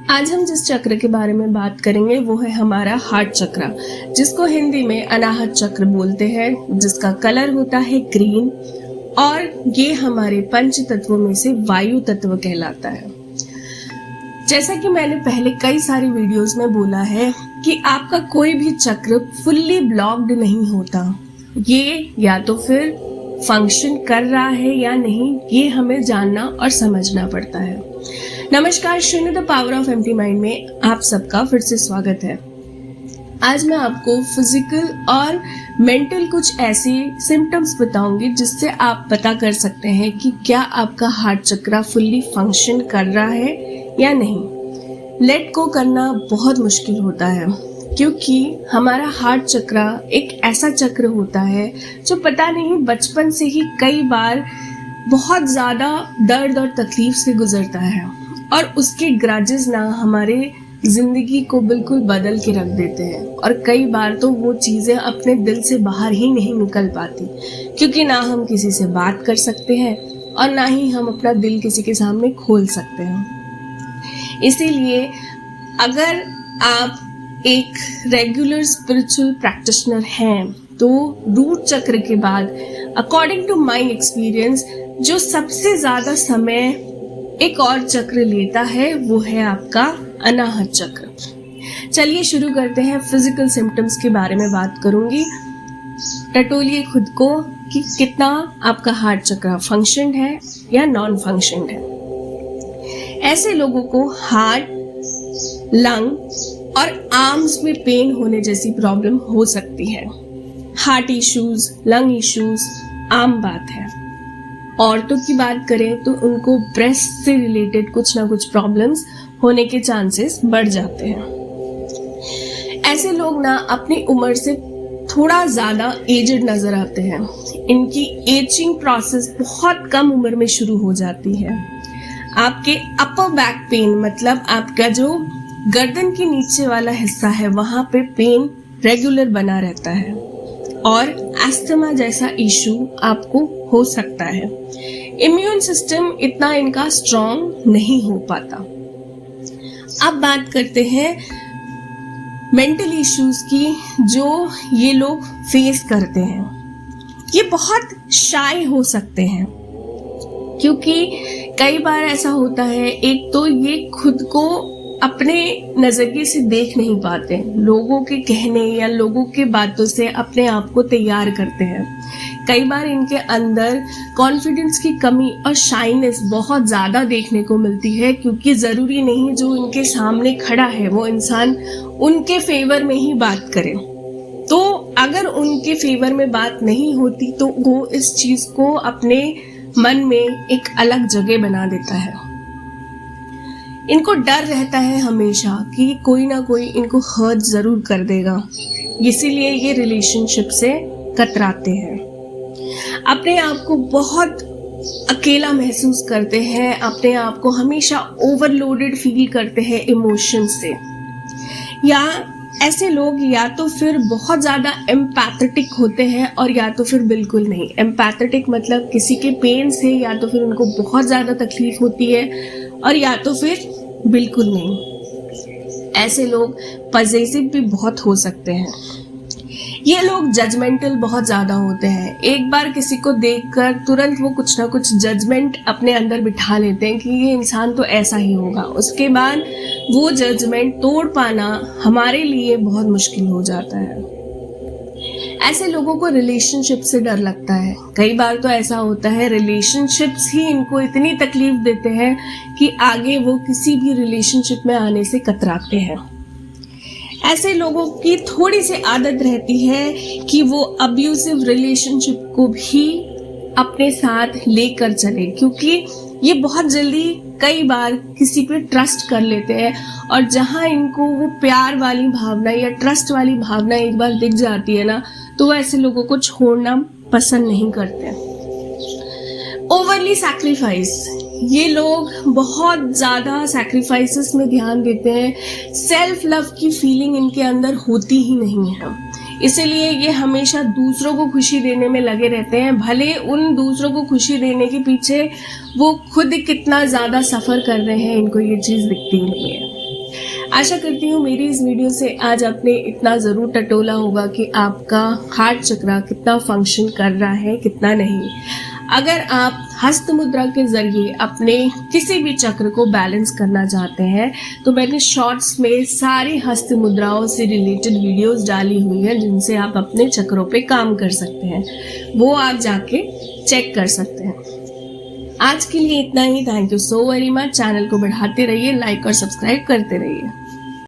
आज हम जिस चक्र के बारे में बात करेंगे वो है हमारा हार्ट चक्र, जिसको हिंदी में अनाहत चक्र बोलते हैं, जिसका कलर होता है ग्रीन और ये हमारे पंच तत्वों में से वायु तत्व कहलाता है। जैसा कि मैंने पहले कई सारी वीडियोस में बोला है कि आपका कोई भी चक्र फुल्ली ब्लॉक्ड नहीं होता, ये या तो फिर फंक्शन कर रहा है या नहीं, ये हमें जानना और समझना पड़ता है। नमस्कार, शून्य the power of empty mind में आप सबका फिर से स्वागत है। आज मैं आपको फिजिकल और मेंटल कुछ ऐसे सिम्टम्स बताऊंगी जिससे आप पता कर सकते हैं कि क्या आपका हार्ट चक्र फुल्ली फंक्शन कर रहा है या नहीं। लेट गो करना बहुत मुश्किल होता है क्योंकि हमारा हार्ट चक्र एक ऐसा चक्र होता है जो पता नहीं बचपन से ही कई बार बहुत ज़्यादा दर्द और तकलीफ से गुजरता है और उसके ग्रजेस ना हमारे जिंदगी को बिल्कुल बदल के रख देते हैं और कई बार तो वो चीज़ें अपने दिल से बाहर ही नहीं निकल पाती क्योंकि ना हम किसी से बात कर सकते हैं और ना ही हम अपना दिल किसी के सामने खोल सकते हैं। इसीलिए अगर आप एक रेगुलर स्पिरिचुअल प्रैक्टिशनर हैं तो रूट चक्र के बाद अकॉर्डिंग टू माय एक्सपीरियंस जो सबसे ज़्यादा समय एक और चक्र लेता है वो है आपका अनाहत चक्र। चलिए शुरू करते हैं। फिजिकल सिम्टम्स के बारे में बात करूंगी। टटोलिए खुद को कि कितना आपका हार्ट चक्र फंक्शनड है या नॉन फंक्शनड है। ऐसे लोगों को हार्ट, लंग और आर्म्स में पेन होने जैसी प्रॉब्लम हो सकती है। हार्ट इश्यूज, लंग इश्यूज आम बात है। औरतों की बात करें तो उनको ब्रेस्ट से रिलेटेड कुछ ना कुछ प्रॉब्लम्स होने के चांसेस बढ़ जाते हैं। ऐसे लोग ना अपनी उम्र से थोड़ा ज़्यादा एजड नज़र आते हैं। इनकी एजिंग प्रोसेस बहुत कम उम्र में शुरू हो जाती है। आपके अपर बैक पेन मतलब आपका जो गर्दन के नीचे वाला हिस्सा है वहाँ पे पेन रेगुलर बना रहता है और अस्थमा जैसा इशू आपको हो सकता है। इम्यून सिस्टम इतना इनका स्ट्रॉन्ग नहीं हो पाता। अब बात करते हैं मेंटल इश्यूज की जो ये लोग फेस करते हैं। ये बहुत शाय हो सकते हैं क्योंकि कई बार ऐसा होता है, एक तो ये खुद को अपने नज़रिए से देख नहीं पाते, लोगों के कहने या लोगों के बातों से अपने आप को तैयार करते हैं। कई बार इनके अंदर कॉन्फिडेंस की कमी और शाइनेस बहुत ज़्यादा देखने को मिलती है क्योंकि ज़रूरी नहीं जो इनके सामने खड़ा है वो इंसान उनके फेवर में ही बात करे। तो अगर उनके फेवर में बात नहीं होती तो वो इस चीज़ को अपने मन में एक अलग जगह बना देता है। इनको डर रहता है हमेशा कि कोई ना कोई इनको हर्ट ज़रूर कर देगा, इसीलिए ये रिलेशनशिप से कतराते हैं। अपने आप को बहुत अकेला महसूस करते हैं, अपने आप को हमेशा ओवरलोडेड फील करते हैं इमोशन से। या ऐसे लोग या तो फिर बहुत ज़्यादा एम्पैथेटिक होते हैं और या तो फिर बिल्कुल नहीं। एम्पैथेटिक मतलब किसी के पेन से या तो फिर उनको बहुत ज़्यादा तकलीफ होती है और या तो फिर बिल्कुल नहीं। ऐसे लोग पजेसिव भी बहुत हो सकते हैं। ये लोग जजमेंटल बहुत ज़्यादा होते हैं। एक बार किसी को देखकर तुरंत वो कुछ ना कुछ जजमेंट अपने अंदर बिठा लेते हैं कि ये इंसान तो ऐसा ही होगा। उसके बाद वो जजमेंट तोड़ पाना हमारे लिए बहुत मुश्किल हो जाता है। ऐसे लोगों को रिलेशनशिप से डर लगता है। कई बार तो ऐसा होता है रिलेशनशिप्स ही इनको इतनी तकलीफ देते हैं कि आगे वो किसी भी रिलेशनशिप में आने से कतराते हैं। ऐसे लोगों की थोड़ी सी आदत रहती है कि वो अब्यूसिव रिलेशनशिप को भी अपने साथ लेकर चले क्योंकि ये बहुत जल्दी कई बार किसी पे ट्रस्ट कर लेते हैं और जहाँ इनको वो प्यार वाली भावना या ट्रस्ट वाली भावना एक बार दिख जाती है ना तो ऐसे लोगों को छोड़ना पसंद नहीं करते। ओवरली सैक्रिफाइस, ये लोग बहुत ज़्यादा सैक्रिफाइसेस में ध्यान देते हैं। सेल्फ लव की फीलिंग इनके अंदर होती ही नहीं है, इसीलिए ये हमेशा दूसरों को खुशी देने में लगे रहते हैं। भले उन दूसरों को खुशी देने के पीछे वो खुद कितना ज़्यादा सफ़र कर रहे हैं इनको ये चीज़ दिखती नहीं है। आशा करती हूँ मेरी इस वीडियो से आज आपने इतना ज़रूर टटोला होगा कि आपका हार्ट चक्र कितना फंक्शन कर रहा है, कितना नहीं। अगर आप हस्त मुद्रा के जरिए अपने किसी भी चक्र को बैलेंस करना चाहते हैं तो मैंने शॉर्ट्स में सारी हस्त मुद्राओं से रिलेटेड वीडियोस डाली हुई है जिनसे आप अपने चक्रों पे काम कर सकते हैं, वो आप जाके चेक कर सकते हैं। आज के लिए इतना ही। Thank you so very much. Channel को बढ़ाते रहिए, लाइक और सब्सक्राइब करते रहिए।